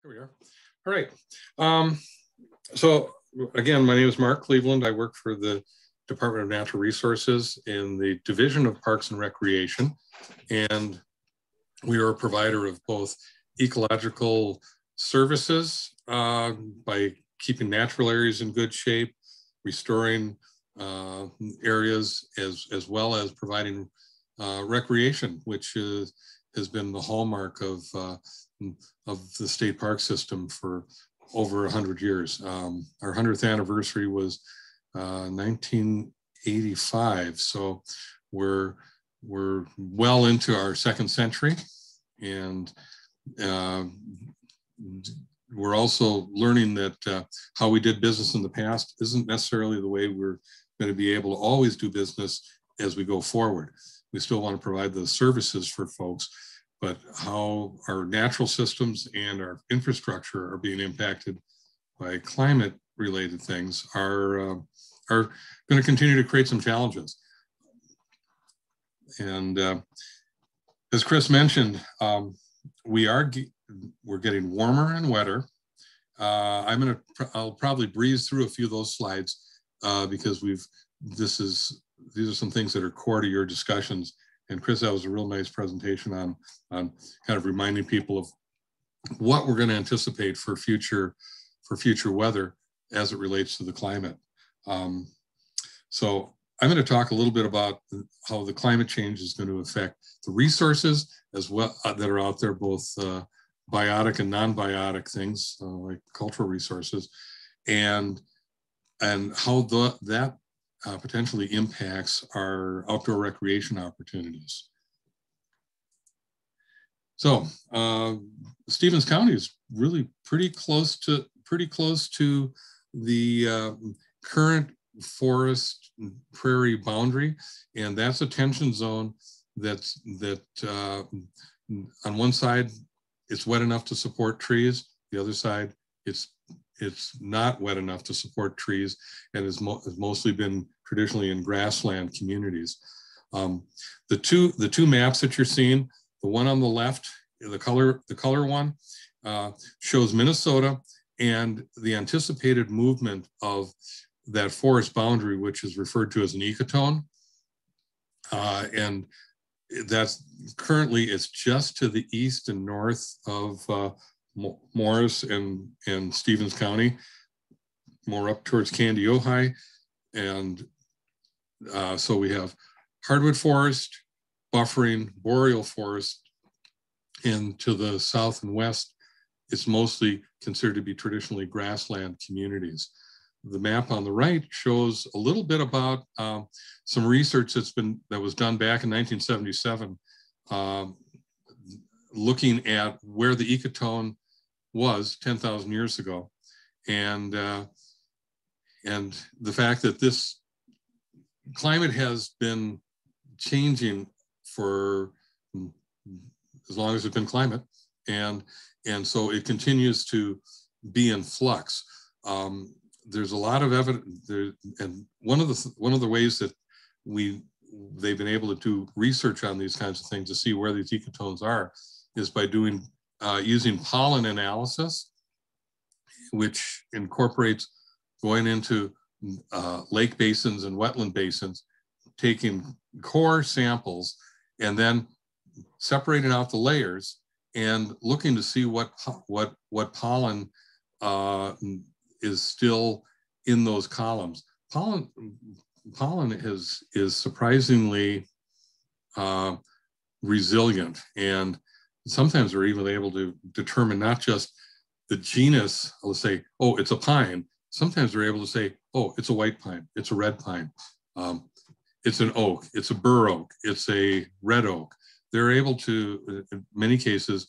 Here we are. All right. So again, my name is Mark Cleveland. I work for the Department of Natural Resources in the Division of Parks and Recreation. And we are a provider of both ecological services by keeping natural areas in good shape, restoring areas, as well as providing recreation, which has been the hallmark of the state park system for over 100 years. Our 100th anniversary was 1985, so we're well into our second century, and we're also learning that how we did business in the past isn't necessarily the way we're going to be able to always do business as we go forward. We still want to provide those services for folks, but how our natural systems and our infrastructure are being impacted by climate related things are going to continue to create some challenges. And as Chris mentioned, we're getting warmer and wetter. I'll probably breeze through a few of those slides because these are some things that are core to your discussions. And Chris, that was a real nice presentation on kind of reminding people of what we're going to anticipate for future weather as it relates to the climate. So I'm going to talk a little bit about how the climate change is going to affect the resources as well that are out there, both biotic and non-biotic things like cultural resources, and how that potentially impacts our outdoor recreation opportunities. So Stevens County is really pretty close to the current forest prairie boundary, and that's a tension zone that on one side it's wet enough to support trees, the other side it's not wet enough to support trees, and has mostly been traditionally in grassland communities. The two maps that you're seeing, the one on the left, the color one, shows Minnesota and the anticipated movement of that forest boundary, which is referred to as an ecotone. And that's currently, it's just to the east and north of Morris and Stevens County, more up towards Candy, Ojai. And so we have hardwood forest, buffering, boreal forest, and to the south and west, it's mostly considered to be traditionally grassland communities. The map on the right shows a little bit about some research that was done back in 1977, looking at where the ecotone was 10,000 years ago, and the fact that this climate has been changing for as long as it's been climate, and so it continues to be in flux. There's a lot of evidence there, and one of the ways that they've been able to do research on these kinds of things to see where these ecotones are is by using pollen analysis, which incorporates going into lake basins and wetland basins, taking core samples and then separating out the layers and looking to see what pollen is still in those columns. Pollen is surprisingly resilient, and sometimes we're even able to determine not just the genus, let's say, oh, it's a pine. Sometimes we're able to say, oh, it's a white pine, it's a red pine, it's an oak, it's a bur oak, it's a red oak. They're able to, in many cases,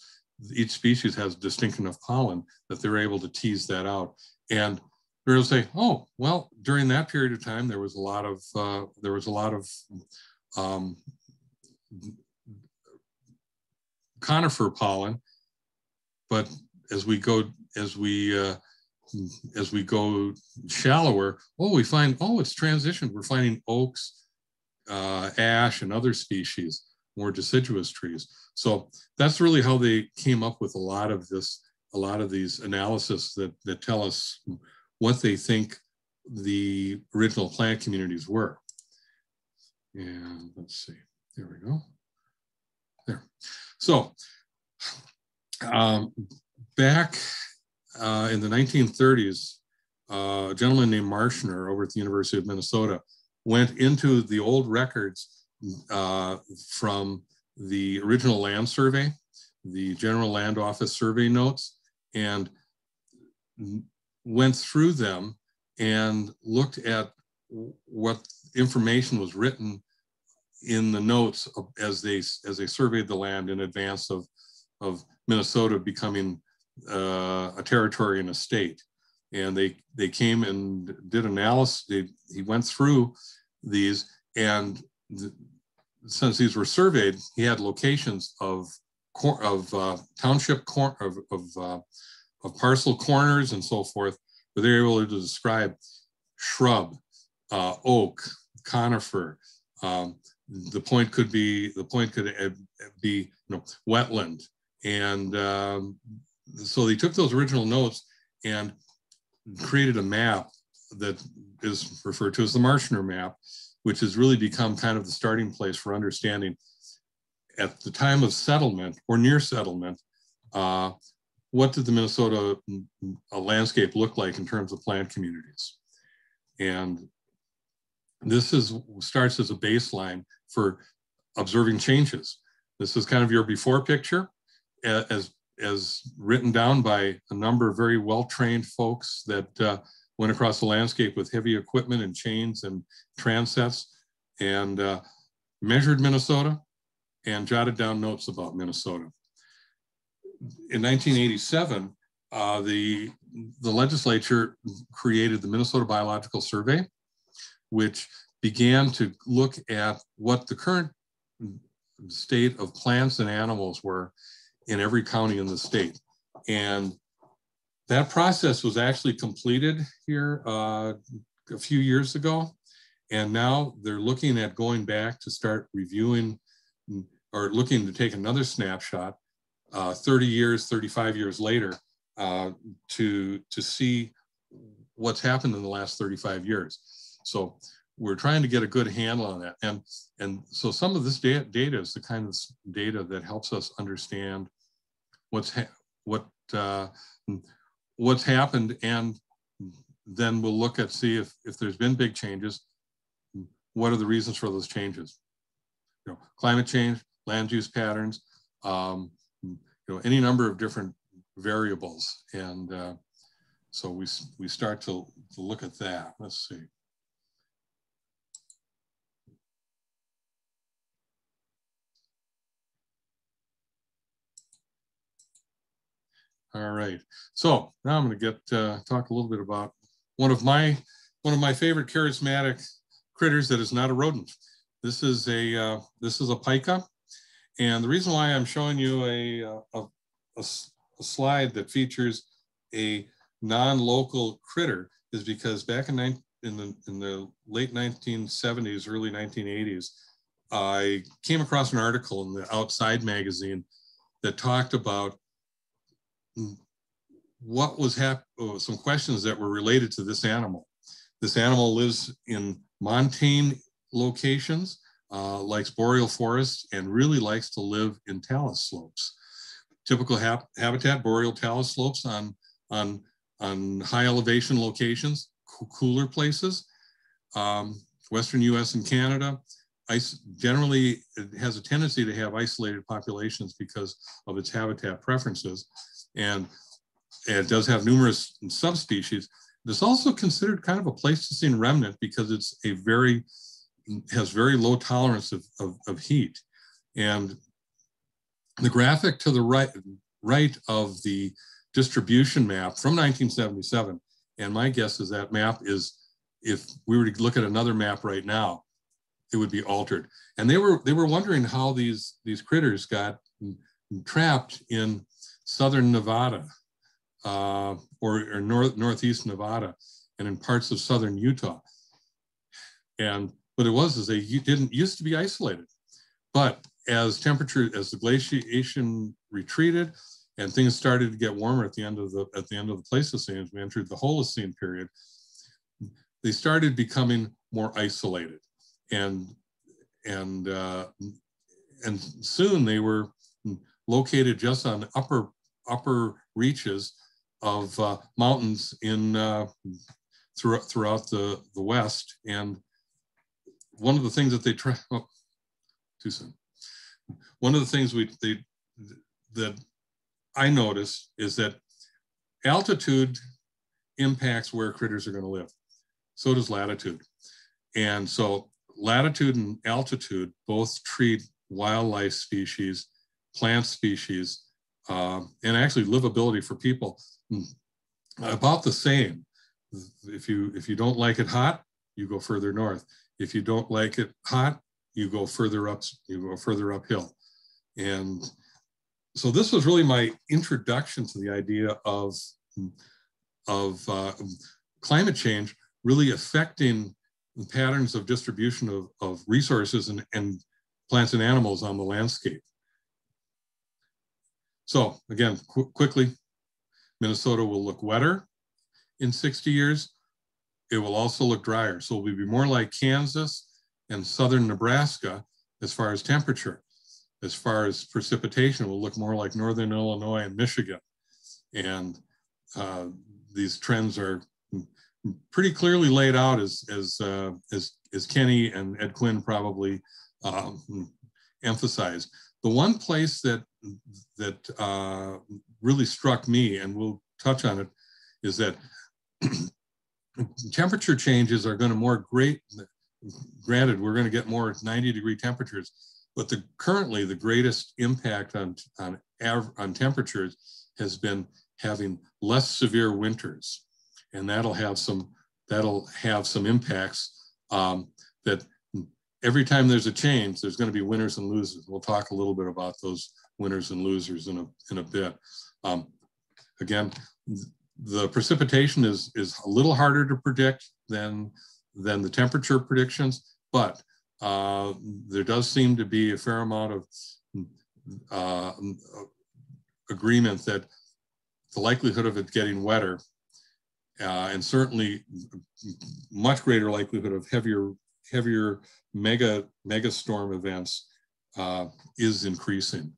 each species has distinct enough pollen that they're able to tease that out. And they're able to say, oh, well, during that period of time, there was a lot of conifer pollen, but as we go shallower, we find, it's transitioned. We're finding oaks, ash, and other species, more deciduous trees. So that's really how they came up with a lot of this a lot of these analysis that tell us what they think the original plant communities were. And let's see, there we go. There. So back in the 1930s, a gentleman named Marshner over at the University of Minnesota went into the old records from the original land survey, the General Land Office survey notes, and went through them and looked at what information was written in the notes as they surveyed the land in advance of Minnesota becoming a territory and a state. And they came and did analysis. He went through these, and since these were surveyed, he had locations of township of parcel corners and so forth, where they were able to describe shrub, oak, conifer. The point could be wetland, and so they took those original notes and created a map that is referred to as the Marshner map, which has really become kind of the starting place for understanding at the time of settlement or near settlement, what did the Minnesota landscape look like in terms of plant communities? And this starts as a baseline for observing changes. This is kind of your before picture as written down by a number of very well-trained folks that went across the landscape with heavy equipment and chains and transets and measured Minnesota and jotted down notes about Minnesota. In 1987, the legislature created the Minnesota Biological Survey, which began to look at what the current state of plants and animals were in every county in the state. And that process was actually completed here a few years ago. And now they're looking at going back to start reviewing or looking to take another snapshot 30 years, 35 years later to see what's happened in the last 35 years. So we're trying to get a good handle on that. And so some of this data is the kind of data that helps us understand what's happened, and then we'll look at see if there's been big changes. What are the reasons for those changes? Climate change, land use patterns, any number of different variables, and so we start to look at that. Let's see. All right, so now I'm going to talk a little bit about one of my favorite charismatic critters that is not a rodent. This is a pica, and the reason why I'm showing you a slide that features a non-local critter is because back in the late 1970s, early 1980s, I came across an article in the Outside magazine that talked about what was some questions that were related to this animal. This animal lives in montane locations, likes boreal forests, and really likes to live in talus slopes. Typical habitat, boreal talus slopes on high elevation locations, cooler places. Western US and Canada, generally it has a tendency to have isolated populations because of its habitat preferences. And it does have numerous subspecies. It's also considered kind of a Pleistocene remnant because it's has very low tolerance of heat. And the graphic to the right of the distribution map from 1977, and my guess is that map is, if we were to look at another map right now, it would be altered. And they were wondering how these critters got trapped in southern Nevada or northeast Nevada and in parts of southern Utah. And what it was is they didn't used to be isolated, but as the glaciation retreated and things started to get warmer at the end of the Pleistocene as we entered the Holocene period. They started becoming more isolated, and soon they were located just on upper reaches of mountains in throughout the West. And one of the things that they tried, too soon. One of the things that I noticed is that altitude impacts where critters are going to live. So does latitude. And so latitude and altitude both treat wildlife species, plant species, and actually livability for people about the same. If you don't like it hot, you go further north. If you don't like it hot, you go further uphill. And so this was really my introduction to the idea of climate change really affecting the patterns of distribution of resources and plants and animals on the landscape. So again, quickly, Minnesota will look wetter in 60 years. It will also look drier. So we'll be more like Kansas and southern Nebraska as far as temperature. As far as precipitation, it will look more like northern Illinois and Michigan. And these trends are pretty clearly laid out as Kenny and Ed Quinn probably emphasized. The one place that really struck me, and we'll touch on it, is that temperature changes are going to granted, we're going to get more 90-degree temperatures, but currently the greatest impact on temperatures has been having less severe winters, and that'll have some impacts that every time there's a change, there's going to be winners and losers. We'll talk a little bit about those winners and losers in a bit. Again, the precipitation is a little harder to predict than the temperature predictions, but there does seem to be a fair amount of agreement that the likelihood of it getting wetter and certainly much greater likelihood of heavier mega storm events is increasing.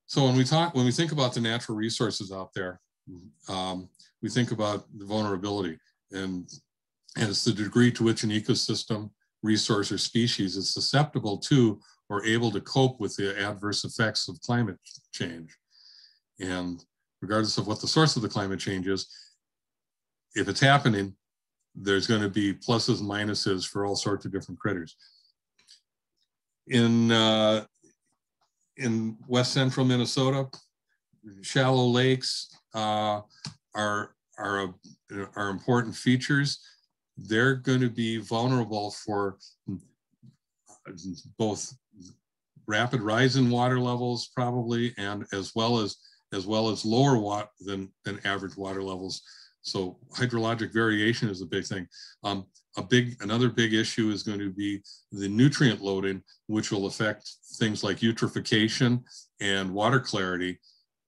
So when we think about the natural resources out there, we think about the vulnerability, and it's the degree to which an ecosystem, resource, or species is susceptible to or able to cope with the adverse effects of climate change. And regardless of what the source of the climate change is, if it's happening, there's going to be pluses and minuses for all sorts of different critters. In west central Minnesota, shallow lakes are important features. They're going to be vulnerable for both rapid rise in water levels, probably, and as well as lower than average water levels. So hydrologic variation is a big thing. Another big issue is going to be the nutrient loading, which will affect things like eutrophication and water clarity,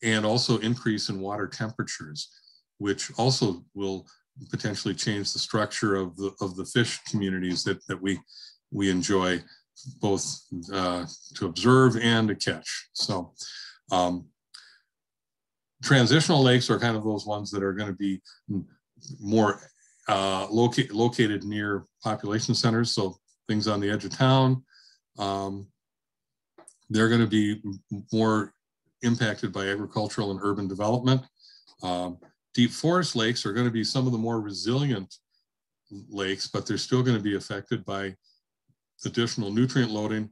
and also increase in water temperatures, which also will potentially change the structure of the fish communities that we enjoy both to observe and to catch. So transitional lakes are kind of those ones that are going to be more located near population centers, so things on the edge of town. They're going to be more impacted by agricultural and urban development. Deep forest lakes are going to be some of the more resilient lakes, but they're still going to be affected by additional nutrient loading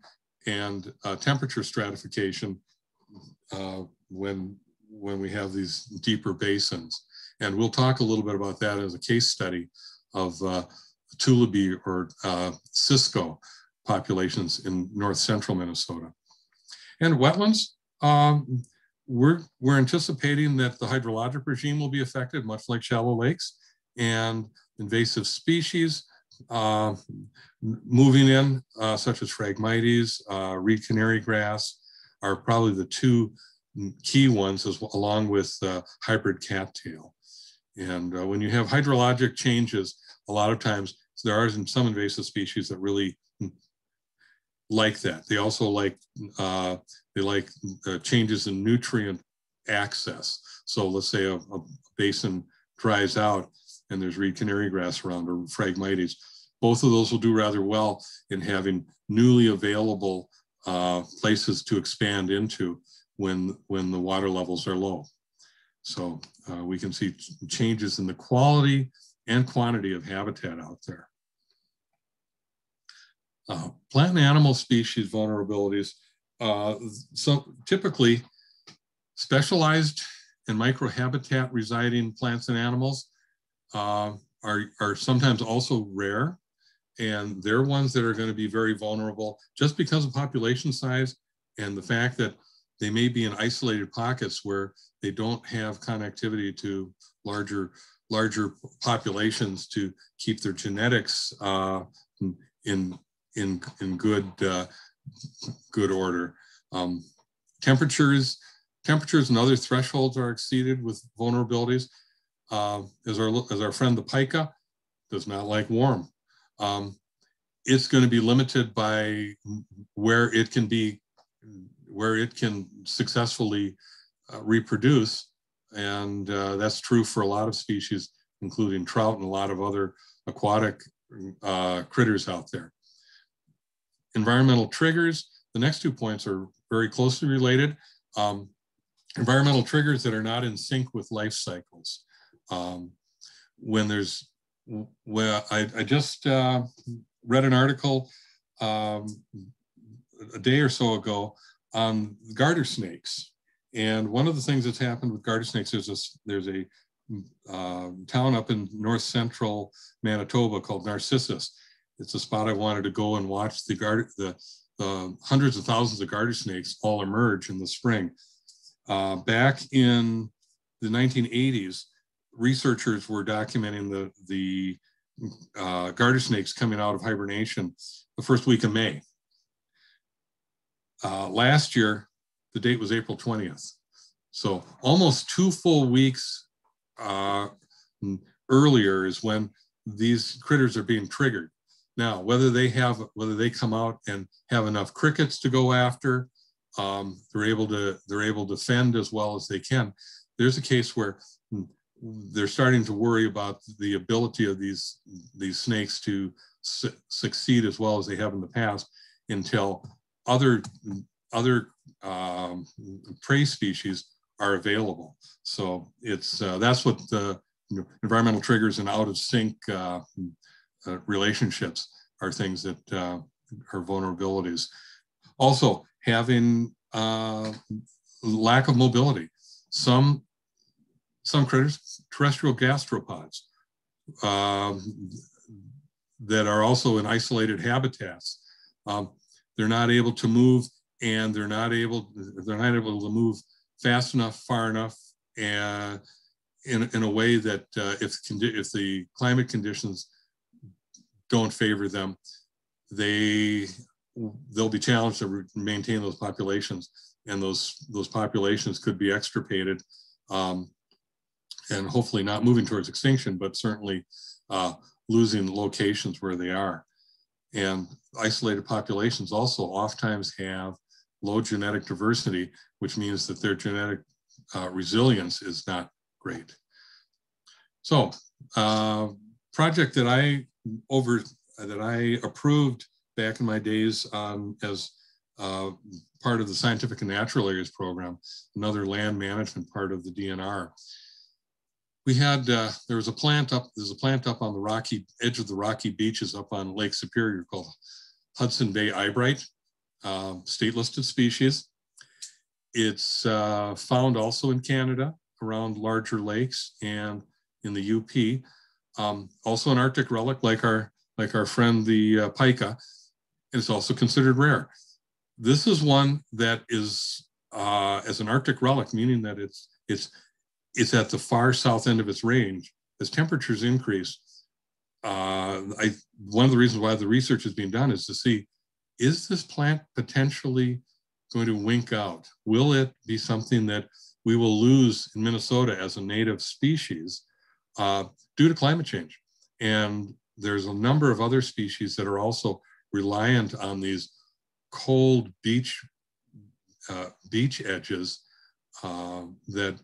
and temperature stratification when we have these deeper basins. And we'll talk a little bit about that as a case study of Tullaby or Cisco populations in north central Minnesota. And wetlands, we're anticipating that the hydrologic regime will be affected, much like shallow lakes, and invasive species moving in, such as Phragmites, reed canary grass, are probably the two key ones, along with hybrid cattail. And when you have hydrologic changes, a lot of times there are some invasive species that really like that. They also like changes in nutrient access. So let's say a basin dries out and there's reed canary grass around, or Phragmites. Both of those will do rather well in having newly available places to expand into when the water levels are low. So we can see changes in the quality and quantity of habitat out there. Plant and animal species vulnerabilities. So typically specialized and microhabitat residing plants and animals are sometimes also rare, and they're ones that are going to be very vulnerable just because of population size and the fact that they may be in isolated pockets where they don't have connectivity to larger populations to keep their genetics in good order. Temperatures and other thresholds are exceeded with vulnerabilities. As our friend the pica does not like warm. It's going to be limited by where it can successfully reproduce, and that's true for a lot of species, including trout and a lot of other aquatic critters out there. Environmental triggers. The next 2 points are very closely related. Environmental triggers that are not in sync with life cycles. When I just read an article a day or so ago on garter snakes, and one of the things that's happened with garter snakes is there's a town up in north central Manitoba called Narcissus. It's a spot I wanted to go and watch the hundreds of thousands of garter snakes all emerge in the spring. Back in the 1980s, researchers were documenting the garter snakes coming out of hibernation the first week of May. Last year, the date was April 20th. So almost 2 full weeks earlier is when these critters are being triggered. Now, whether they come out and have enough crickets to go after, they're able to fend as well as they can. There's a case where they're starting to worry about the ability of these snakes to succeed as well as they have in the past until other prey species are available. So it's that's what the environmental triggers and out of sync relationships are, things that are vulnerabilities. Also, having lack of mobility. Some critters, terrestrial gastropods, that are also in isolated habitats. They're not able to move, and they're not able to move fast enough, far enough, and in a way that if the climate conditions don't favor them, they'll be challenged to maintain those populations, and those populations could be extirpated, and hopefully not moving towards extinction, but certainly losing locations where they are. And isolated populations also oftentimes have low genetic diversity, which means that their genetic resilience is not great. So, project that I approved back in my days as part of the Scientific and Natural Areas program, another land management part of the DNR. We had there's a plant up on the rocky edge of the rocky beaches up on Lake Superior called Hudson Bay eyebright, state listed species. It's found also in Canada around larger lakes and in the UP. Also an Arctic relic like our friend the pica. It's also considered rare. This is one that is as an Arctic relic, meaning that it's at the far south end of its range. As temperatures increase, one of the reasons why the research is being done is to see, is this plant potentially going to wink out? Will it be something that we will lose in Minnesota as a native species due to climate change? And there's a number of other species that are also reliant on these cold beach edges that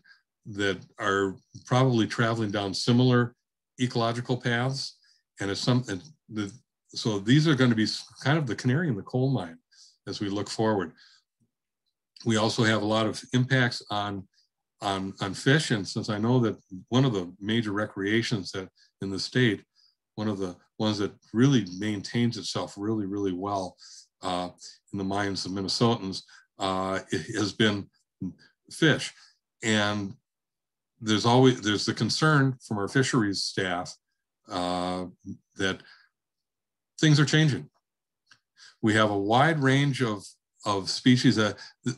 are probably traveling down similar ecological paths. And it's something, so these are going to be kind of the canary in the coal mine as we look forward. We also have a lot of impacts on fish. And since I know that one of the major recreations that in the state, one of the ones that really maintains itself really, really well in the minds of Minnesotans has been fish. And there's the concern from our fisheries staff that things are changing. We have a wide range of species.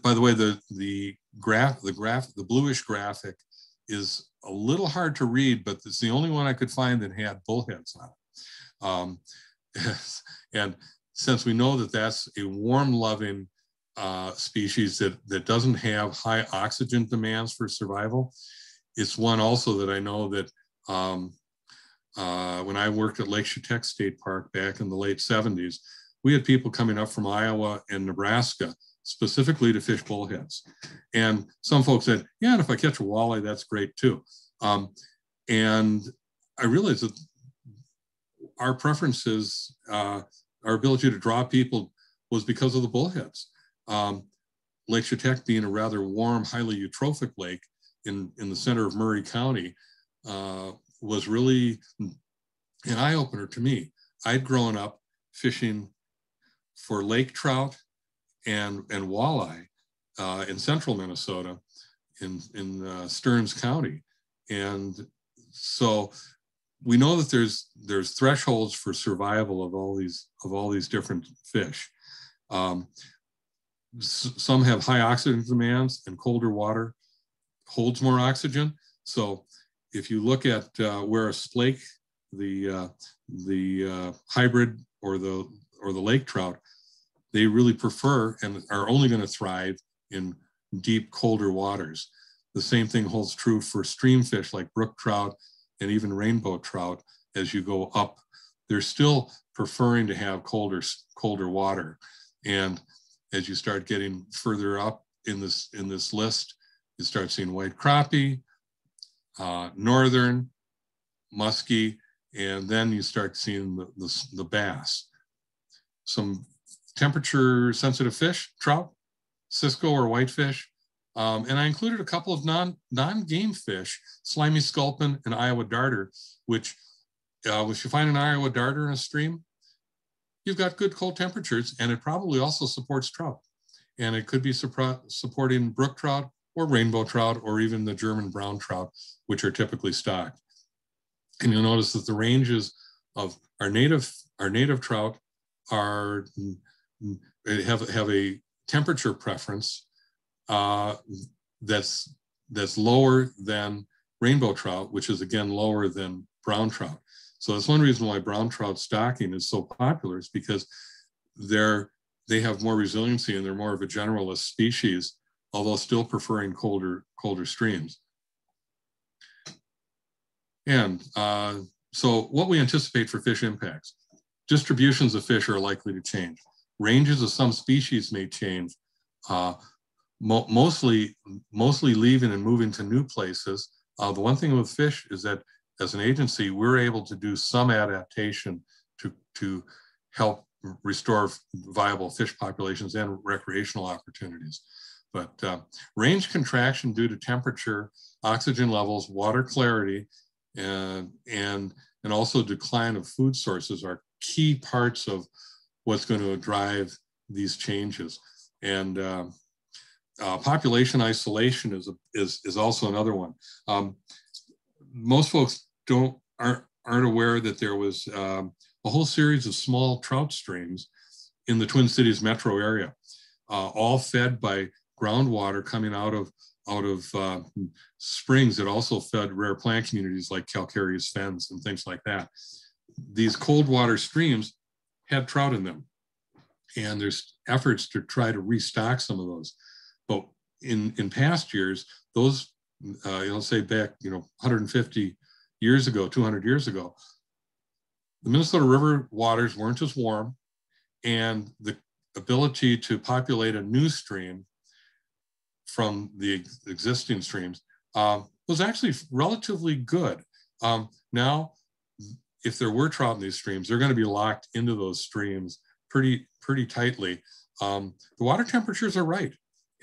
By the way, the bluish graphic is a little hard to read, but it's the only one I could find that had bullheads on it. And since we know that that's a warm-loving species that doesn't have high oxygen demands for survival, it's one also that I know that when I worked at Lake Chetek State Park back in the late 70s, we had people coming up from Iowa and Nebraska specifically to fish bullheads. And some folks said, yeah, and if I catch a walleye, that's great too. And I realized that our preferences, our ability to draw people was because of the bullheads. Lake Chetek being a rather warm, highly eutrophic lake in the center of Murray County was really an eye-opener to me. I'd grown up fishing for lake trout and walleye in central Minnesota in Stearns County. And so we know that there's thresholds for survival of all these different fish. Some have high oxygen demands, and colder water holds more oxygen. So if you look at where a splake, the hybrid or the lake trout, they really prefer and are only going to thrive in deep, colder waters. The same thing holds true for stream fish like brook trout and even rainbow trout. As you go up, they're still preferring to have colder water. And as you start getting further up in this list, you start seeing white crappie, northern, muskie, and then you start seeing the bass. Some temperature sensitive fish, trout, cisco or whitefish. And I included a couple of non-game fish, slimy sculpin and Iowa darter, which if you find an Iowa darter in a stream, you've got good cold temperatures, and it probably also supports trout. And it could be supporting brook trout or rainbow trout or even the German brown trout, which are typically stocked. And you'll notice that the ranges of our native trout have a temperature preference that's lower than rainbow trout, which is again lower than brown trout. So that's one reason why brown trout stocking is so popular, is because they have more resiliency and they're more of a generalist species, although still preferring colder streams. And so what we anticipate for fish impacts: distributions of fish are likely to change. Ranges of some species may change, mostly leaving and moving to new places. The one thing with fish is that as an agency, we're able to do some adaptation to help restore viable fish populations and recreational opportunities. But range contraction due to temperature, oxygen levels, water clarity, and also decline of food sources are key parts of what's going to drive these changes. And population isolation is also another one. Most folks aren't aware that there was a whole series of small trout streams in the Twin Cities metro area, all fed by groundwater coming out of springs that also fed rare plant communities like calcareous fens and things like that. these cold water streams had trout in them. And there's efforts to try to restock some of those. But in past years, those, say back, 150 years ago, 200 years ago, the Minnesota River waters weren't as warm, and the ability to populate a new stream from the existing streams was actually relatively good. Now, if there were trout in these streams, they're going to be locked into those streams pretty tightly. The water temperatures are right.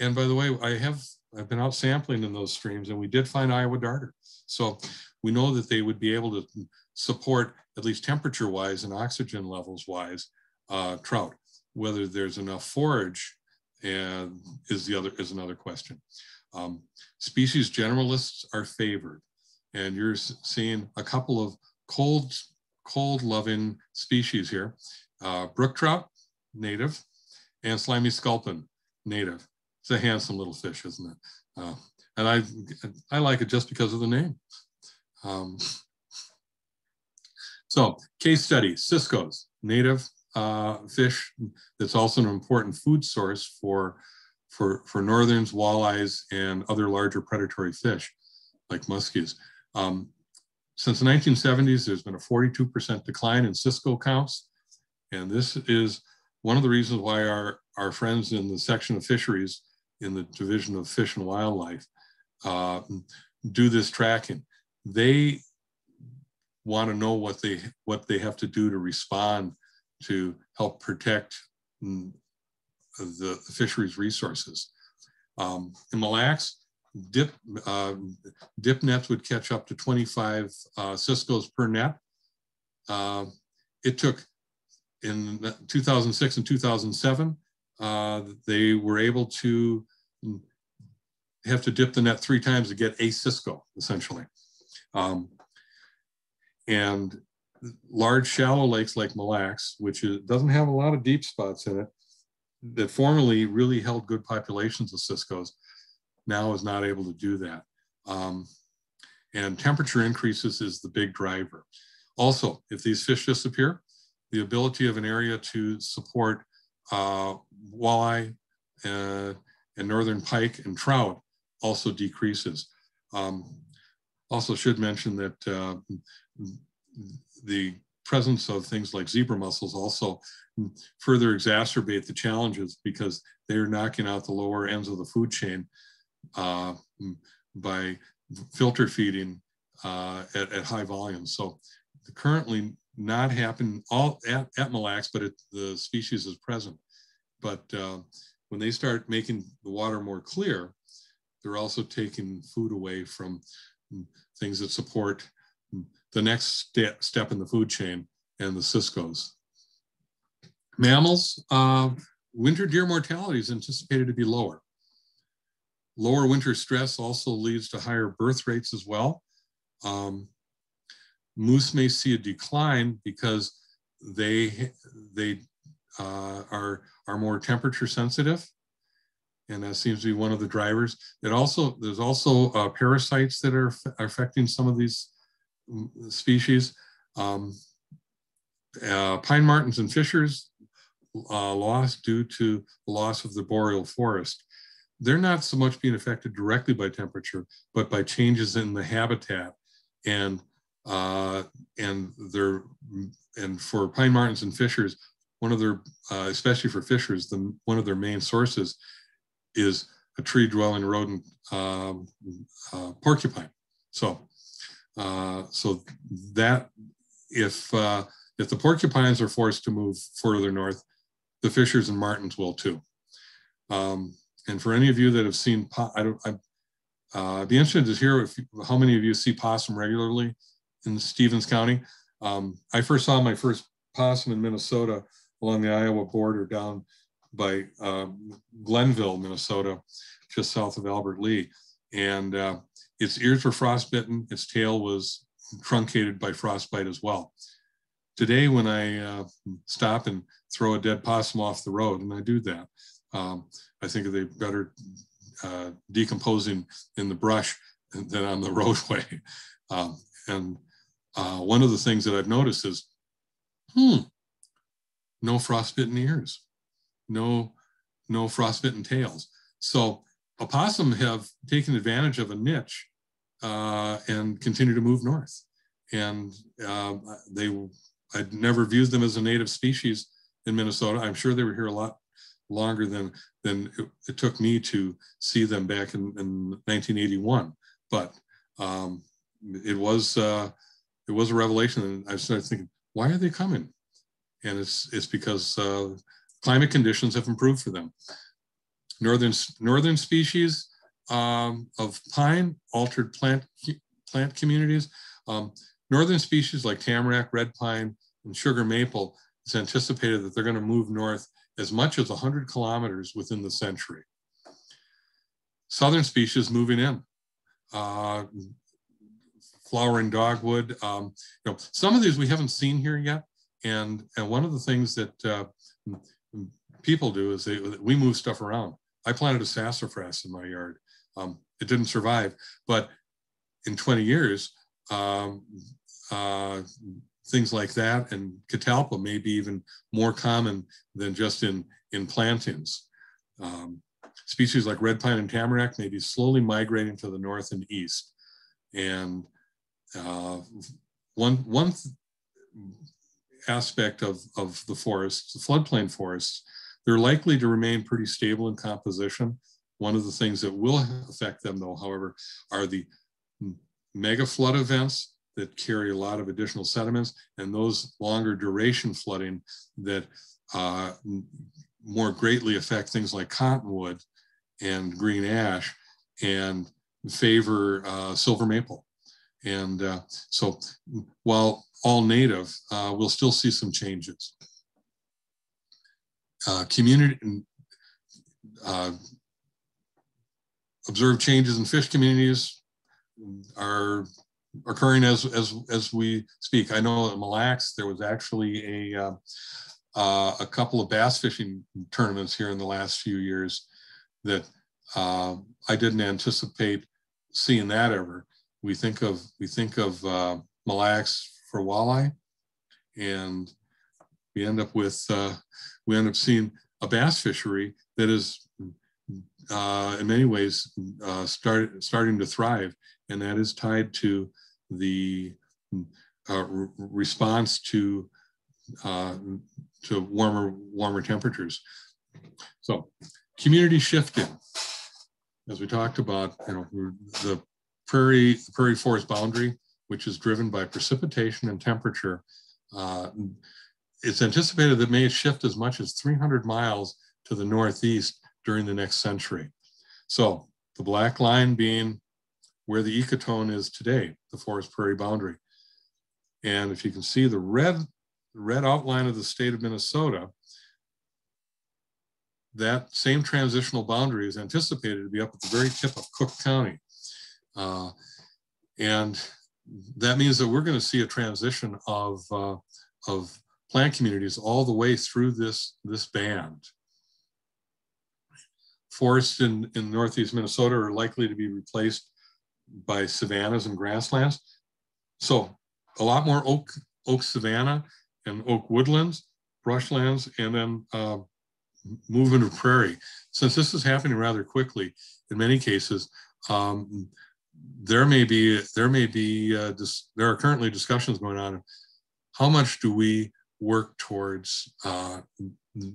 And by the way, I've been out sampling in those streams, and we did find Iowa darter. So we know that they would be able to support, at least temperature-wise and oxygen levels-wise, trout. Whether there's enough forage is another question. Species generalists are favored, and you're seeing a couple of cold-loving species here. Brook trout, native, and slimy sculpin, native. It's a handsome little fish, isn't it? And I like it just because of the name. So, case study, ciscos, native fish that's also an important food source for northerns, walleyes, and other larger predatory fish like muskies. Since the 1970s, there's been a 42% decline in cisco counts. And this is one of the reasons why our friends in the section of fisheries in the Division of Fish and Wildlife do this tracking. They want to know what they have to do to respond to help protect the fisheries resources. In Mille Lacs, dip nets would catch up to 25 ciscos per net. It took, in 2006 and 2007, they were able to have to dip the net 3 times to get a cisco, essentially. And large shallow lakes like Mille Lacs, which doesn't have a lot of deep spots in it, that formerly really held good populations of ciscos, now is not able to do that. And temperature increases is the big driver. Also, if these fish disappear, the ability of an area to support walleye and northern pike and trout also decreases. Also should mention that the presence of things like zebra mussels also further exacerbate the challenges, because they're knocking out the lower ends of the food chain by filter feeding at high volumes. So currently not happen all at Mille Lacs, but the species is present. But when they start making the water more clear, they're also taking food away from things that support the next step in the food chain, and the ciscos. Mammals, winter deer mortality is anticipated to be lower. Lower winter stress also leads to higher birth rates as well. Moose may see a decline because they are more temperature sensitive, and that seems to be one of the drivers. There's also parasites that are affecting some of these species. Pine martens and fishers lost due to the loss of the boreal forest. They're not so much being affected directly by temperature, but by changes in the habitat. And for pine martens and fishers, one of their, especially for fishers, one of their main sources is a tree-dwelling rodent, porcupine. So that if the porcupines are forced to move further north, the fishers and martens will too. And for any of you that have seen, I'd be interested to hear how many of you see possum regularly in Stevens County. I first saw my first possum in Minnesota along the Iowa border down by Glenville, Minnesota, just south of Albert Lee. And its ears were frostbitten, its tail was truncated by frostbite as well. Today, when I stop and throw a dead possum off the road, and I do that, I think they better decomposing in the brush than on the roadway. And one of the things that I've noticed is No frostbitten ears, no frostbitten tails. So opossum have taken advantage of a niche and continue to move north. And I'd never viewed them as a native species in Minnesota. I'm sure they were here a lot longer than it took me to see them back in 1981. But it was a revelation, and I started thinking, why are they coming? And it's because climate conditions have improved for them. Northern species of pine, altered plant communities. Northern species like tamarack, red pine, and sugar maple, it's anticipated that they're going to move north as much as 100 kilometers within the century. Southern species moving in. Flowering dogwood. Some of these we haven't seen here yet. And one of the things that people do is we move stuff around. I planted a sassafras in my yard. It didn't survive, but in 20 years, things like that and catalpa may be even more common than just in plantings. Species like red pine and tamarack may be slowly migrating to the north and east. And one aspect of the forests, the floodplain forests, they're likely to remain pretty stable in composition. One of the things that will affect them, though, however, are the mega flood events that carry a lot of additional sediments, and those longer duration flooding that more greatly affect things like cottonwood and green ash and favor silver maple. And so while all native, we'll still see some changes. Observed changes in fish communities are occurring as we speak. I know at Mille Lacs there was actually a couple of bass fishing tournaments here in the last few years that I didn't anticipate seeing that ever. We think of Mille Lacs for walleye, and we end up seeing a bass fishery that is in many ways starting to thrive, and that is tied to the response to warmer temperatures. So community shifting, as we talked about, the prairie forest boundary, which is driven by precipitation and temperature. It's anticipated that may shift as much as 300 miles to the northeast during the next century. So the black line being where the ecotone is today, the forest prairie boundary. And if you can see the red outline of the state of Minnesota, that same transitional boundary is anticipated to be up at the very tip of Cook County. And that means that we're going to see a transition of plant communities all the way through this band. Forests in northeast Minnesota are likely to be replaced by savannas and grasslands. So a lot more oak savanna and oak woodlands, brushlands, and then movement of prairie. Since this is happening rather quickly, in many cases, there are currently discussions going on. How much do we work towards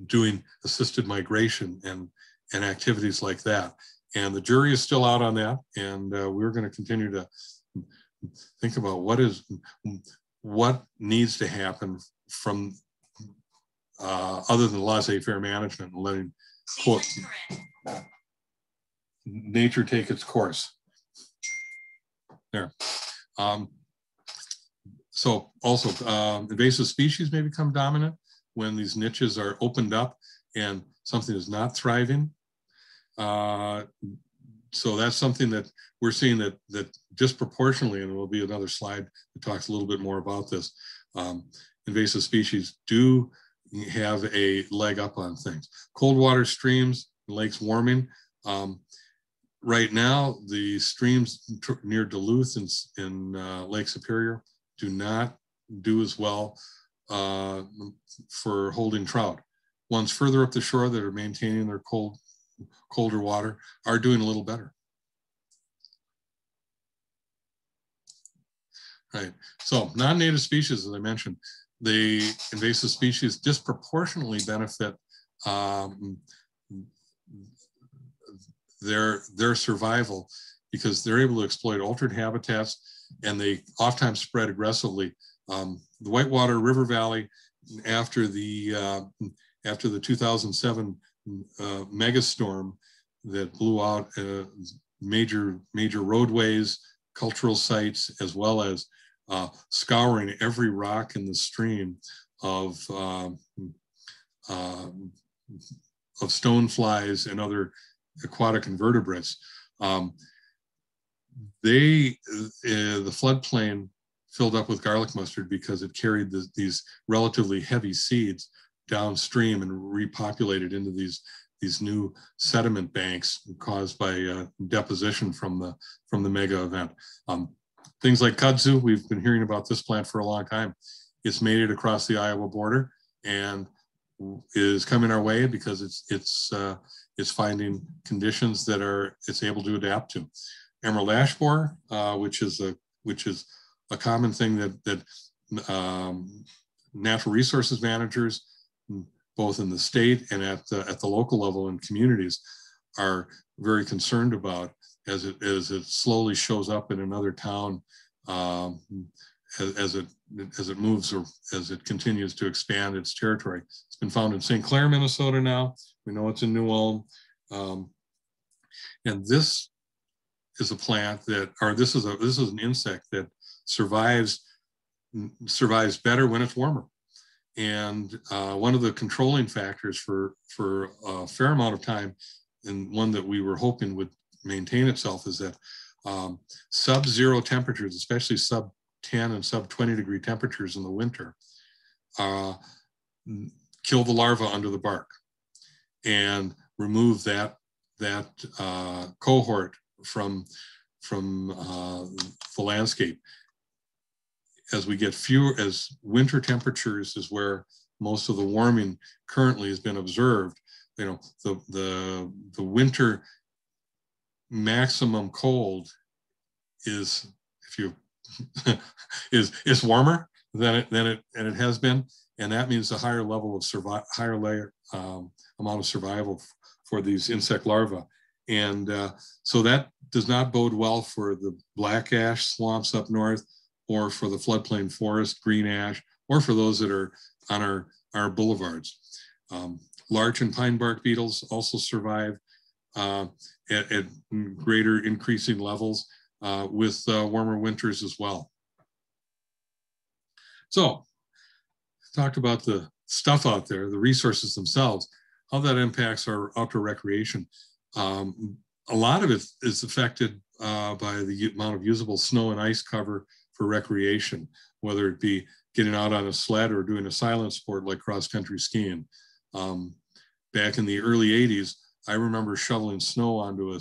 doing assisted migration and activities like that? And the jury is still out on that, and we're going to continue to think about what needs to happen from other than laissez-faire management and letting, quote, nature take its course. There. So also invasive species may become dominant when these niches are opened up and something is not thriving. So that's something that we're seeing that disproportionately, and there will be another slide that talks a little bit more about this, invasive species do have a leg up on things. Cold water streams, lakes warming. Right now, the streams near Duluth in Lake Superior do not do as well for holding trout. Ones further up the shore that are maintaining their colder water are doing a little better. Right. So non-native species, as I mentioned, the invasive species disproportionately benefit their survival because they're able to exploit altered habitats, and they oftentimes spread aggressively. The Whitewater River Valley, after the 2007 megastorm that blew out major roadways, cultural sites, as well as scouring every rock in the stream of stoneflies and other aquatic invertebrates. The floodplain filled up with garlic mustard because it carried these relatively heavy seeds downstream and repopulated into these new sediment banks caused by deposition from the mega event. Things like kudzu, we've been hearing about this plant for a long time. It's made it across the Iowa border and is coming our way because it's finding conditions that it's able to adapt to. Emerald ash borer, which is a common thing that natural resources managers, both in the state and at the local level in communities, are very concerned about as it slowly shows up in another town, as it moves or as it continues to expand its territory. It's been found in St. Clair, Minnesota now. We know it's in New Ulm. And this is a plant this is an insect that survives better when it's warmer. And one of the controlling factors for a fair amount of time, and one that we were hoping would maintain itself, is that sub-zero temperatures, especially sub-10 and sub-20 degree temperatures in the winter, kill the larva under the bark and remove that cohort from the landscape. As we get as winter temperatures is where most of the warming currently has been observed. You know, the winter maximum cold is, if you is warmer than it has been, and that means a higher level of amount of survival for these insect larvae. And so that does not bode well for the black ash swamps up north, or for the floodplain forest, green ash, or for those that are on our boulevards. Larch and pine bark beetles also survive at greater increasing levels with warmer winters as well. So, talked about the stuff out there, the resources themselves, how that impacts our outdoor recreation. A lot of it is affected by the amount of usable snow and ice cover for recreation, whether it be getting out on a sled or doing a silent sport like cross-country skiing. Back in the early 80s, I remember shoveling snow onto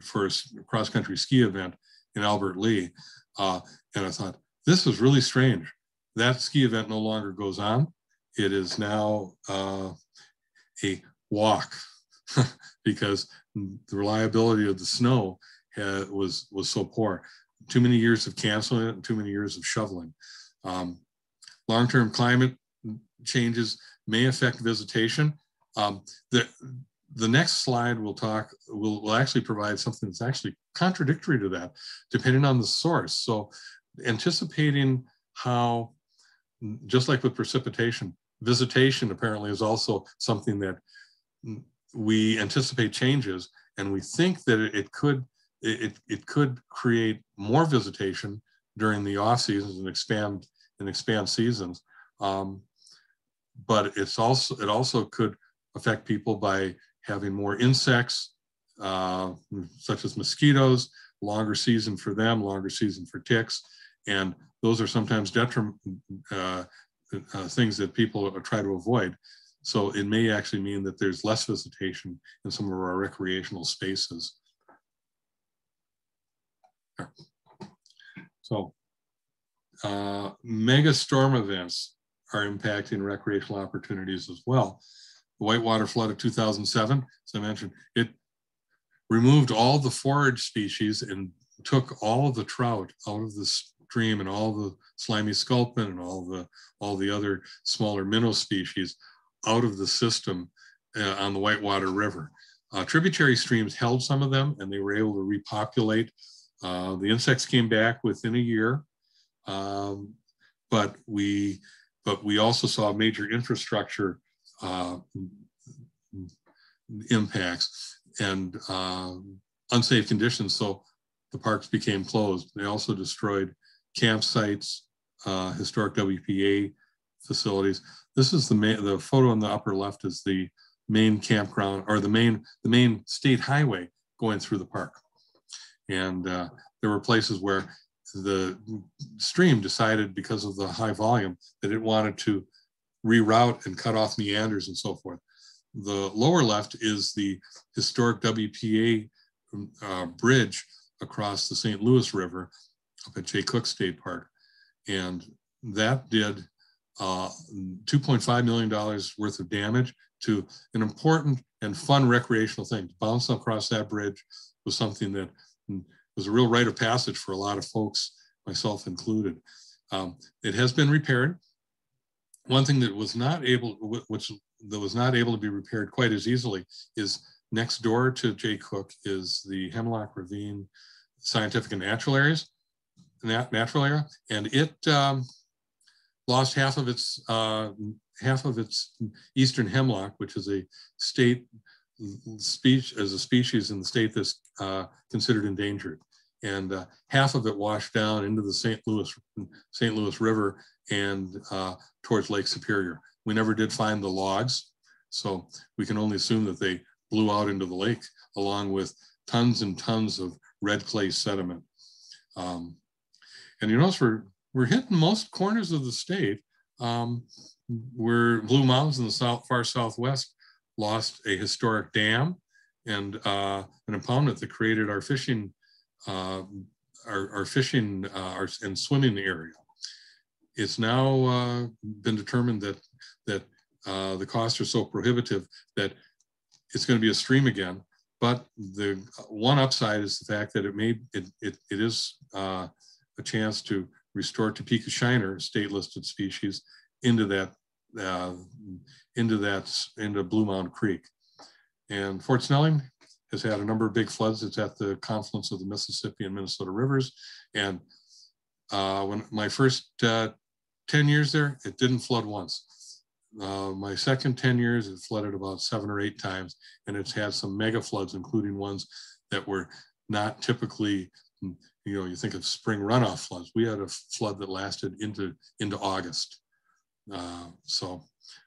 for a cross-country ski event in Albert Lee. And I thought, this is really strange. That ski event no longer goes on. It is now a walk because the reliability of the snow was so poor. Too many years of canceling it and too many years of shoveling. Long-term climate changes may affect visitation. The next slide will actually provide something that's actually contradictory to that, depending on the source. So anticipating how, just like with precipitation, visitation apparently is also something that we anticipate changes, and we think that it could create more visitation during the off seasons and expand seasons. But it also could affect people by having more insects, such as mosquitoes, longer season for them, longer season for ticks. And those are sometimes things that people try to avoid. So it may actually mean that there's less visitation in some of our recreational spaces. So mega storm events are impacting recreational opportunities as well. The whitewater flood of 2007, as I mentioned, it removed all the forage species and took all of the trout out of the stream and all the slimy sculpin and all the other smaller minnow species out of the system on the Whitewater River. Tributary streams held some of them, and they were able to repopulate. The insects came back within a year, but we also saw major infrastructure impacts and unsafe conditions, so the parks became closed. They also destroyed campsites, historic WPA facilities. This is the photo on the upper left is the main campground, or the main state highway going through the park. And there were places where the stream decided, because of the high volume, that it wanted to reroute and cut off meanders and so forth. The lower left is the historic WPA bridge across the St. Louis River up at Jay Cook State Park. And that did $2.5 million worth of damage to an important and fun recreational thing. To bounce across that bridge was something that was a real rite of passage for a lot of folks, myself included. It has been repaired. One thing that was not able, to be repaired quite as easily, is next door to Jay Cook is the Hemlock Ravine Scientific and Natural area, and it lost half of its eastern hemlock, which is a state species in the state that's considered endangered, and half of it washed down into the St. Louis River and towards Lake Superior. We never did find the logs, so we can only assume that they blew out into the lake along with tons and tons of red clay sediment. And you notice we're hitting most corners of the state. Where Blue Mountains in the far southwest lost a historic dam and an impoundment that created our fishing, and swimming area. It's now been determined that the costs are so prohibitive that it's going to be a stream again. But the one upside is the fact that it is a chance to restore Topeka shiner, state-listed species, into Blue Mound Creek. And Fort Snelling has had a number of big floods. It's at the confluence of the Mississippi and Minnesota rivers. And when my first 10 years there, it didn't flood once. My second 10 years, it flooded about 7 or 8 times, and it's had some mega floods, including ones that were not typically, you think of spring runoff floods. We had a flood that lasted into August. So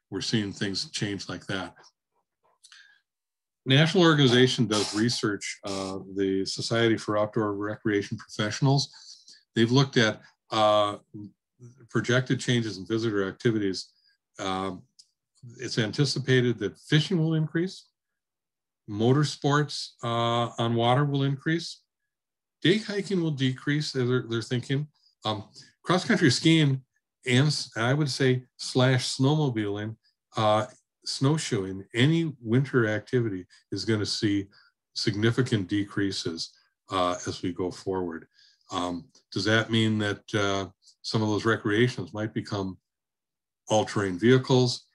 we're seeing things change like that. National organization does research, the Society for Outdoor Recreation Professionals. They've looked at projected changes in visitor activities. It's anticipated that fishing will increase, motorsports on water will increase, day hiking will decrease, they're thinking. Cross-country skiing and I would say / snowmobiling, snowshoeing, any winter activity is going to see significant decreases as we go forward. Does that mean that some of those recreations might become all-terrain vehicles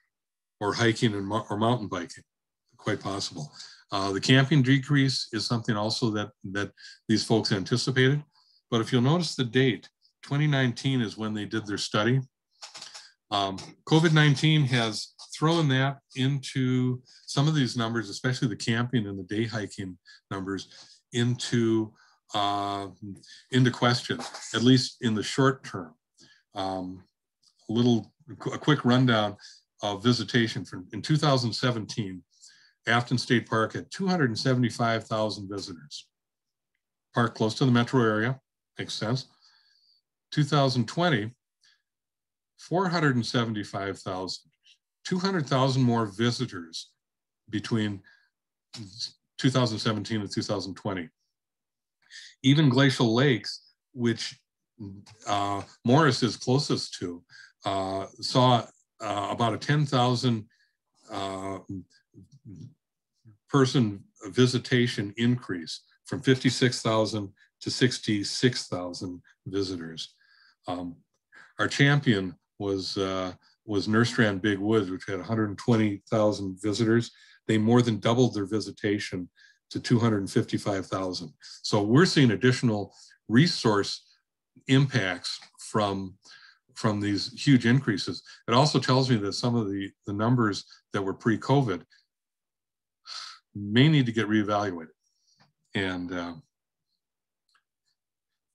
or hiking or mountain biking? Quite possible. The camping decrease is something also that these folks anticipated. But if you'll notice the date, 2019 is when they did their study. COVID-19 has thrown that into some of these numbers, especially the camping and the day hiking numbers, into question, at least in the short term. A quick rundown of visitation in 2017. Afton State Park had 275,000 visitors. Park close to the metro area, makes sense. 2020, 475,000, 200,000 more visitors between 2017 and 2020. Even Glacial Lakes, which Morris is closest to, saw about a 10,000 person visitation increase from 56,000 to 66,000 visitors. Our champion was Nursestrand Big Woods, which had 120,000 visitors. They more than doubled their visitation to 255,000. So we're seeing additional resource impacts from these huge increases. It also tells me that some of the numbers that were pre-COVID may need to get reevaluated. And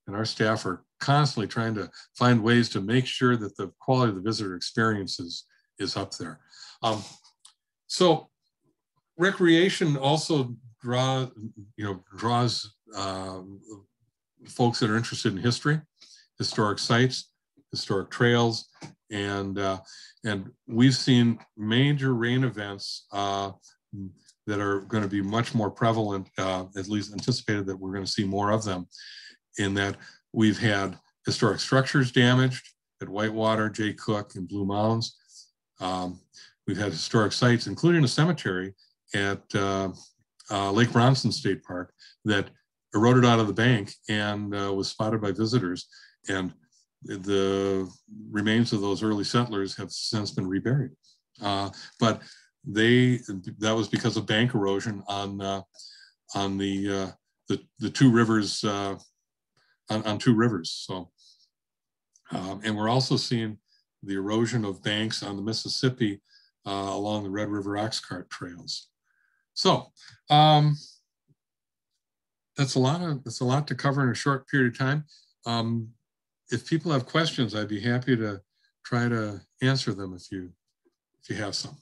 our staff are constantly trying to find ways to make sure that the quality of the visitor experience is up there. So recreation also draws folks that are interested in history, historic sites, historic trails, and we've seen major rain events that are going to be much more prevalent, at least anticipated that we're going to see more of them, in that we've had historic structures damaged at Whitewater, Jay Cook, and Blue Mounds. We've had historic sites, including a cemetery at Lake Bronson State Park that eroded out of the bank and was spotted by visitors. And the remains of those early settlers have since been reburied. But that was because of bank erosion on the two rivers, on two rivers. So, and we're also seeing the erosion of banks on the Mississippi along the Red River Ox Cart trails. So that's a lot to cover in a short period of time. If people have questions, I'd be happy to try to answer them if you have some.